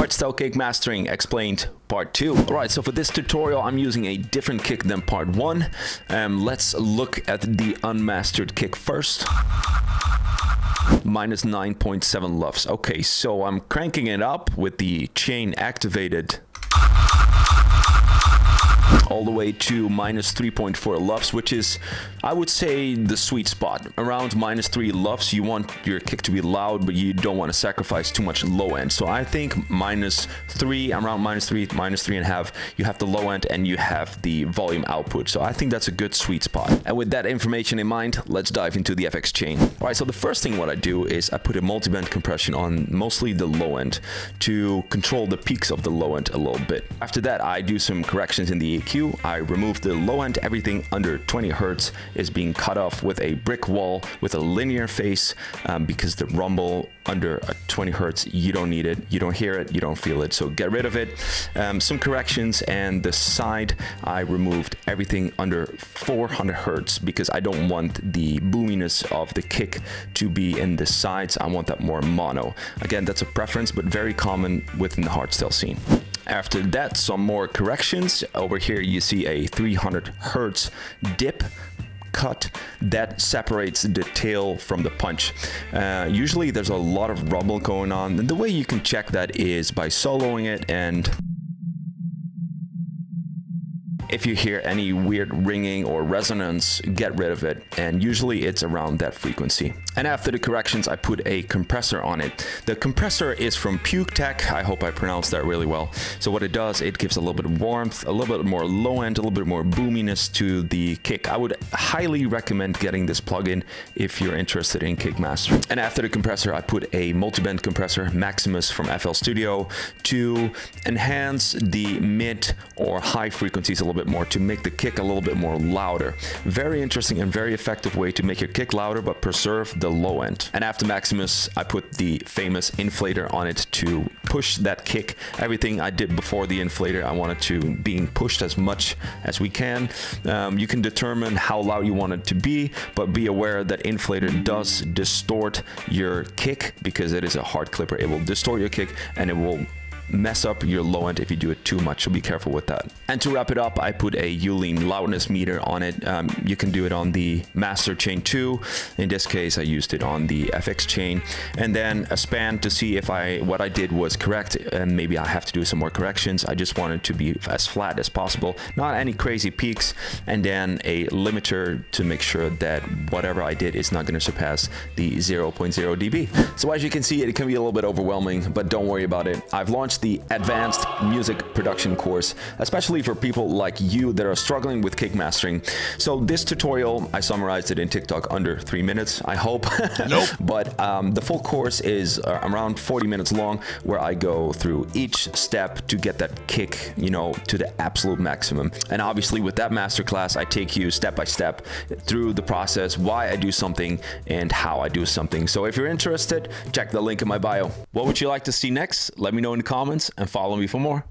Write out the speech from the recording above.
Hardstyle kick mastering explained part 2. Alright, so for this tutorial I'm using a different kick than part 1. Let's look at the unmastered kick first. Minus 9.7 lufs. Okay, so I'm cranking it up with the chain activated all the way to minus 3.4 lufs, which is, I would say, the sweet spot. Around minus 3 lufs, you want your kick to be loud, but you don't want to sacrifice too much low end. So I think minus 3, around minus 3.5, you have the low end and you have the volume output. So I think that's a good sweet spot. And with that information in mind, let's dive into the FX chain. All right, so the first thing what I do is I put a multi-band compression on mostly the low end to control the peaks of the low end a little bit. After that, I do some corrections in the EQ. I remove the low end. Everything under 20 hertz is being cut off with a brick wall with a linear phase because the rumble under a 20 hertz, you don't need it, you don't hear it, you don't feel it, so get rid of it. Some corrections, and the side I removed everything under 400 hertz because I don't want the boominess of the kick to be in the sides. I want that more mono. Again, that's a preference, but very common within the hardstyle scene. After that, some more corrections. Over here you see a 300 hertz dip cut that separates the tail from the punch. Usually there's a lot of rumble going on, and the way you can check that is by soloing it, and if you hear any weird ringing or resonance, get rid of it, and usually it's around that frequency. And after the corrections, I put a compressor on it. The compressor is from Puke Tech. I hope I pronounced that really well. So what it does, it gives a little bit of warmth, a little bit more low end, a little bit more boominess to the kick. I would highly recommend getting this plugin if you're interested in kick mastering. And after the compressor, I put a multi-band compressor, Maximus from FL Studio, to enhance the mid or high frequencies a little bit more, to make the kick a little bit more louder. Very interesting and very effective way to make your kick louder but preserve the low end. And after Maximus, I put the famous inflator on it to push that kick. Everything I did before the inflator, I wanted to being pushed as much as we can. You can determine how loud you want it to be, but be aware that inflator does distort your kick because it is a hard clipper. It will distort your kick and it will mess up your low end if you do it too much, so be careful with that. And to wrap it up, I put a Uline loudness meter on it. You can do it on the master chain too. In this case, I used it on the FX chain, and then a span to see if what I did was correct, and maybe I have to do some more corrections. I just wanted to be as flat as possible, not any crazy peaks, and then a limiter to make sure that whatever I did is not going to surpass the 0.0 dB. So as you can see, it can be a little bit overwhelming, but don't worry about it. I've launched the advanced music production course, especially for people like you that are struggling with kick mastering. So this tutorial, I summarized it in TikTok under 3 minutes, I hope. Nope. But the full course is around 40 minutes long, where I go through each step to get that kick, you know, to the absolute maximum. And obviously with that masterclass, I take you step by step through the process, why I do something and how I do something. So if you're interested, check the link in my bio. What would you like to see next? Let me know in the comments and follow me for more.